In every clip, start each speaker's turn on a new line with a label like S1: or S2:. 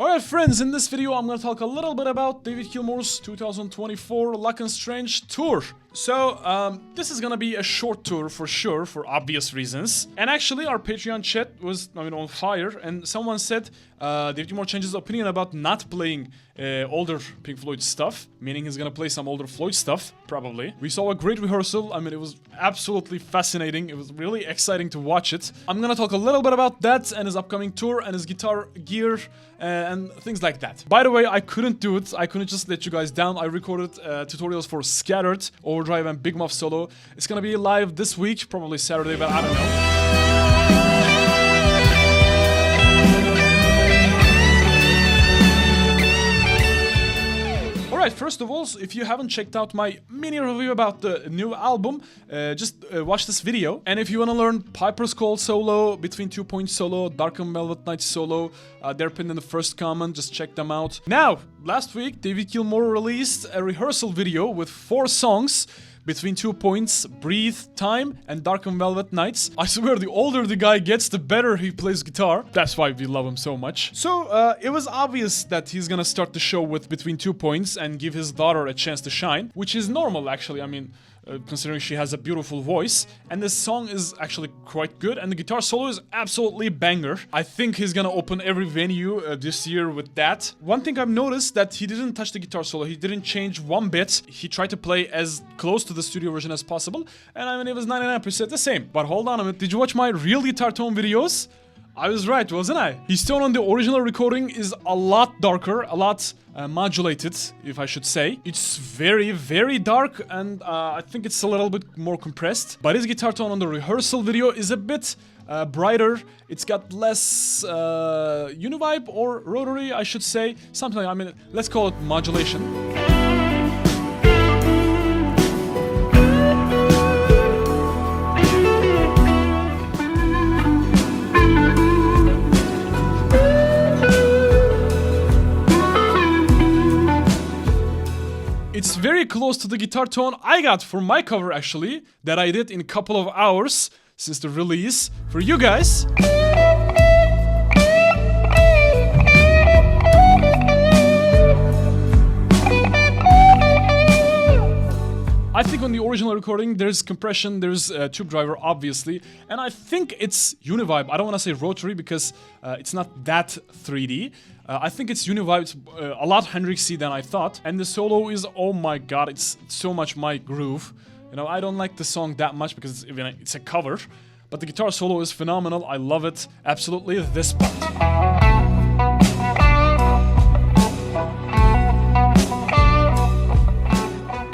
S1: Alright friends, in this video I'm gonna talk a little bit about David Gilmour's 2024 Luck and Strange tour. So, this is gonna be a short tour for sure, for obvious reasons. And actually, our Patreon chat was, on fire, and someone said David Gilmour changed his opinion about not playing older Pink Floyd stuff, meaning he's gonna play some older Floyd stuff, probably. We saw a great rehearsal. It was absolutely fascinating. It was really exciting to watch it. I'm gonna talk a little bit about that and his upcoming tour and his guitar gear and things like that. By the way, I couldn't do it. I couldn't just let you guys down. I recorded tutorials for Scattered, Overdrive, and Big Muff Solo. It's gonna be live this week, probably Saturday, but I don't know. Alright, first of all, if you haven't checked out my mini review about the new album, just watch this video. And if you want to learn Piper's Call solo, Between 2 Points solo, Dark and Velvet Night solo, they're pinned in the first comment, just check them out. Now, last week, David Gilmour released a rehearsal video with 4 songs. Between 2 Points, Breathe, Time, and Dark and Velvet Nights. I swear, the older the guy gets, the better he plays guitar. That's why we love him so much. So, it was obvious that he's gonna start the show with Between 2 Points and give his daughter a chance to shine, which is normal, actually. Considering she has a beautiful voice, and this song is actually quite good, and the guitar solo is absolutely banger. I think he's gonna open every venue this year with that. One thing I've noticed that he didn't touch the guitar solo, he didn't change one bit. He tried to play as close to the studio version as possible, and it was 99% the same. But hold on a minute, did you watch my real guitar tone videos? I was right, wasn't I? His tone on the original recording is a lot darker, a lot modulated, if I should say. It's very, very dark, and I think it's a little bit more compressed. But his guitar tone on the rehearsal video is a bit brighter. It's got less univibe or rotary, I should say. Something like, let's call it modulation. It's very close to the guitar tone I got for my cover, actually, that I did in a couple of hours since the release for you guys. I think on the original recording there's compression, there's tube driver obviously, and I think it's univibe. I don't want to say rotary because it's not that 3D. I think it's univibe. It's a lot Hendrixy than I thought, and the solo is, oh my god, it's so much my groove. I don't like the song that much because it's a cover, but the guitar solo is phenomenal. I love it absolutely. This part.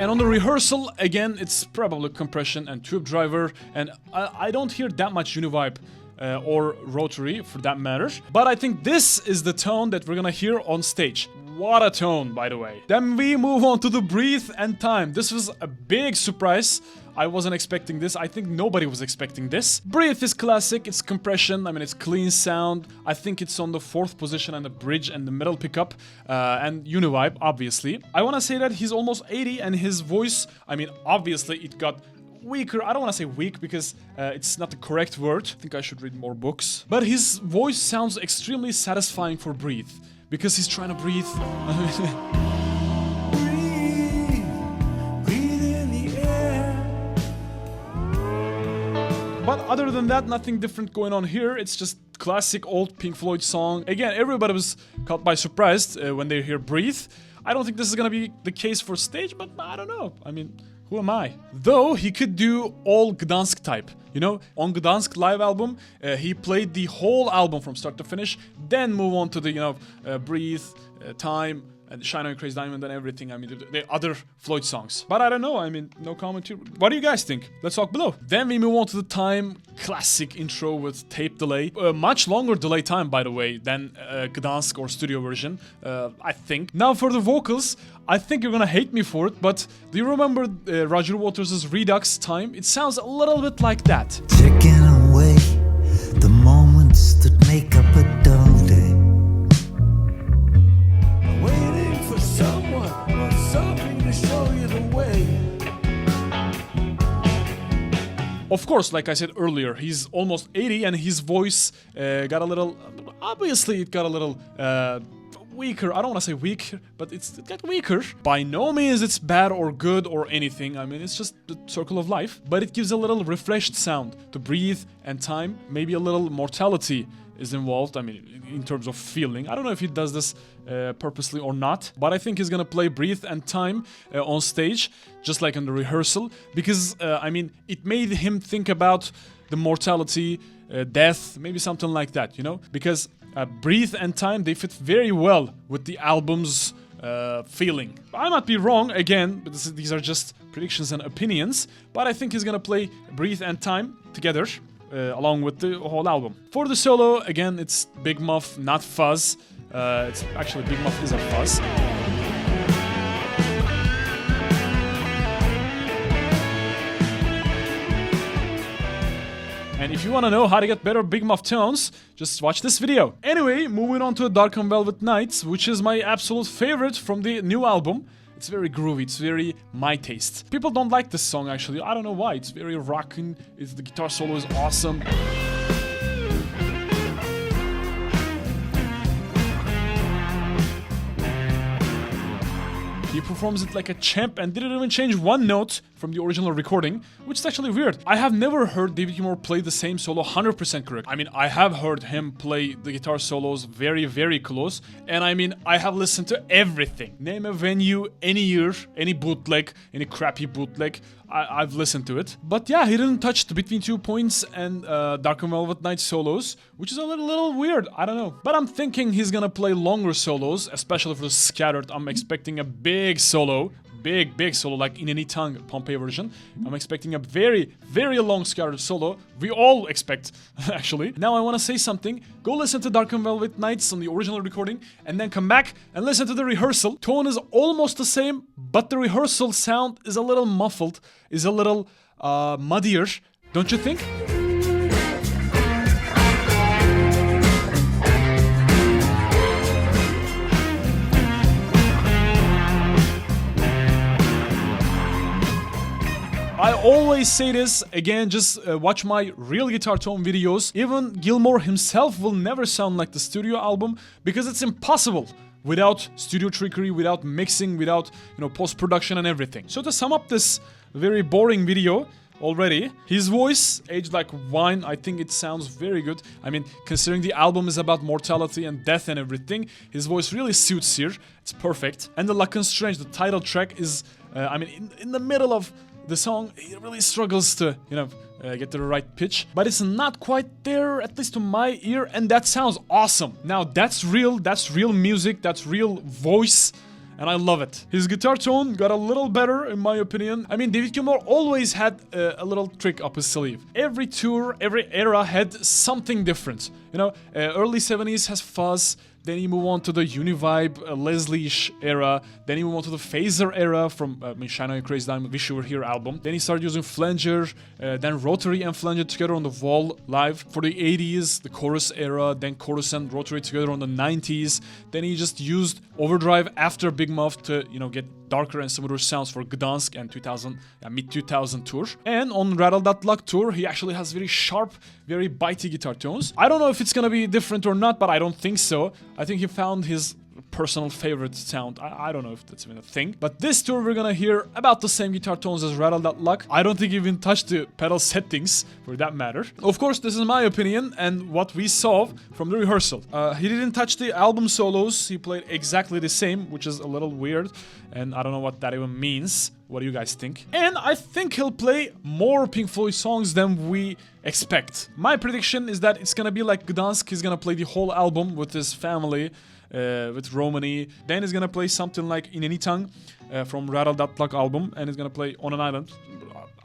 S1: And on the rehearsal, again, it's probably compression and tube driver, and I don't hear that much univibe or rotary for that matter. But I think this is the tone that we're gonna hear on stage. What a tone, by the way. Then we move on to the Breathe and Time. This was a big surprise. I wasn't expecting this. I think nobody was expecting this. Breathe is classic. It's compression. it's clean sound. I think it's on the 4th position and the bridge and the middle pickup and univibe, obviously. I want to say that he's almost 80 and his voice, obviously it got weaker. I don't want to say weak because it's not the correct word. I think I should read more books. But his voice sounds extremely satisfying for Breathe because he's trying to breathe. But other than that, nothing different going on here. It's just classic old Pink Floyd song. Again, everybody was caught by surprise when they hear Breathe. I don't think this is gonna be the case for stage, but I don't know. Who am I? Though he could do all Gdansk type. On Gdansk live album, he played the whole album from start to finish, then move on to the, Breathe, Time, and Shine On Crazy Diamond and everything. The other Floyd songs. But I don't know, no comment here. What do you guys think? Let's talk below. Then we move on to the Time classic intro with tape delay. Much longer delay time, by the way, than Gdansk or studio version, I think. Now for the vocals, I think you're gonna hate me for it, but do you remember Roger Waters' Redux Time? It sounds a little bit like that.
S2: Taking away the moments that make up a dull day.
S1: Of course, like I said earlier, he's almost 80 and his voice got a little... Obviously, it got a little weaker. I don't want to say weak, but it got weaker. By no means it's bad or good or anything. I mean, it's just the circle of life. But it gives a little refreshed sound to breathe and time. Maybe a little mortality is involved. I mean, in terms of feeling. I don't know if he does this purposely or not, but I think he's gonna play Breathe and Time on stage, just like in the rehearsal, because I mean, it made him think about the mortality, death, maybe something like that, you know? Because Breathe and Time, they fit very well with the album's feeling. I might be wrong, again, but these are just predictions and opinions, but I think he's gonna play Breathe and Time together, along with the whole album. For the solo, again, it's Big Muff, not Fuzz. It's actually Big Muff is a fuzz. And if you want to know how to get better Big Muff tones, just watch this video. Anyway, moving on to Dark and Velvet Nights, which is my absolute favorite from the new album. It's very groovy, it's very my taste. People don't like this song actually, I don't know why. It's very rockin', the guitar solo is awesome. He performs it like a champ and didn't even change one note from the original recording, which is actually weird. I have never heard David Gilmour play the same solo 100% correct. I mean, I have heard him play the guitar solos very, very close, and I mean, I have listened to everything. Name a venue, any year, any bootleg, any crappy bootleg, I've listened to it. But yeah, he didn't touch the Between 2 Points and Dark and Velvet Night solos, which is a little weird, I don't know. But I'm thinking he's gonna play longer solos, especially for the Scattered. I'm expecting a big solo, big solo, like in any tongue Pompeii version. I'm expecting a very, very long Scattered solo. We all expect, actually. Now I want to say something. Go listen to Dark and Velvet Nights on the original recording, and then come back and listen to the rehearsal. Tone is almost the same, but the rehearsal sound is a little muffled, is a little muddier, don't you think? I always say this, again, just watch my real guitar tone videos. Even Gilmour himself will never sound like the studio album, because it's impossible without studio trickery, without mixing, without, you know, post-production and everything. So to sum up this very boring video already, his voice, aged like wine, I think it sounds very good. I mean, considering the album is about mortality and death and everything, his voice really suits here. It's perfect. And the Luck and Strange, the title track, is, I mean, in the middle of the song, it really struggles to, you know, get to the right pitch, but it's not quite there, at least to my ear, and that sounds awesome. Now that's real music, that's real voice, and I love it. His guitar tone got a little better, in my opinion. I mean, David Gilmour always had a little trick up his sleeve. Every tour, every era had something different. You know, early 70s has Fuzz, then you move on to the Univibe, Leslie-ish era. Then you move on to the Phaser era from Shine On You Crazy Diamond, Wish You Were Here album. Then he started using flanger, then rotary and flanger together on the Wall live. For the 80s, the chorus era, then chorus and rotary together on the 90s. Then he just used overdrive after Big Muff to, you know, get darker and smoother sounds for Gdansk and mid-2000 tour. And on Rattle.Luck tour, he actually has very sharp, very bitey guitar tones. I don't know if it's gonna be different or not, but I don't think so. I think he found his personal favorite sound. I don't know if that's even a thing. But this tour we're gonna hear about the same guitar tones as Rattle.Luck. I don't think he even touched the pedal settings, for that matter. Of course, this is my opinion and what we saw from the rehearsal. He didn't touch the album solos. He played exactly the same, which is a little weird. And I don't know what that even means. What do you guys think? And I think he'll play more Pink Floyd songs than we expect. My prediction is that it's gonna be like Gdansk. He's gonna play the whole album with his family, with Romany. Then he's gonna play something like In Any Tongue from Rattle.Luck album, and he's gonna play On an Island,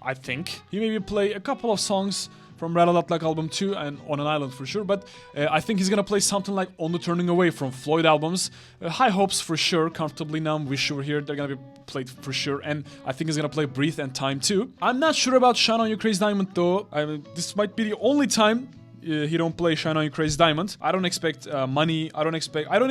S1: I think. He maybe play a couple of songs from Rattle.Luck album 2 and On an Island for sure, but I think he's gonna play something like On the Turning Away from Floyd albums. High Hopes for sure, Comfortably Numb, Wish You Were Here, they're gonna be played for sure, and I think he's gonna play Breathe and Time too. I'm not sure about Shine On You Crazy Diamond though. I mean, this might be the only time he don't play Shine On You Crazy Diamond. I don't expect Money. I don't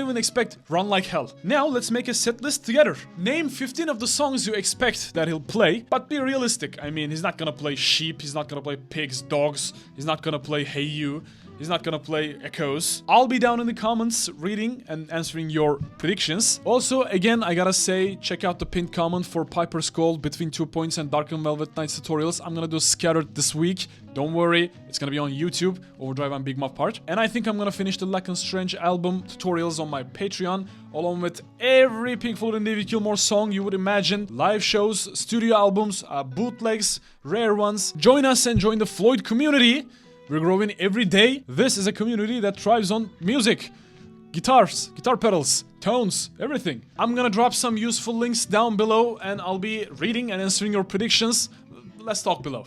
S1: even expect Run Like Hell. Now let's make a set list together. Name 15 of the songs you expect that he'll play, but be realistic. I mean, he's not gonna play Sheep, he's not gonna play Pigs, Dogs, he's not gonna play Hey You. He's not gonna play Echoes. I'll be down in the comments reading and answering your predictions. Also, again, I gotta say, check out the pinned comment for Piper's Call, Between 2 Points, and Dark and Velvet Nights tutorials. I'm gonna do Scattered this week. Don't worry, it's gonna be on YouTube, Overdrive and Big Muff part. And I think I'm gonna finish the Lack and Strange album tutorials on my Patreon, along with every Pink Floyd and David Gilmour song you would imagine, live shows, studio albums, bootlegs, rare ones. Join us and join the Floyd community. We're growing every day. This is a community that thrives on music, guitars, guitar pedals, tones, everything. I'm gonna drop some useful links down below, and I'll be reading and answering your predictions. Let's talk below.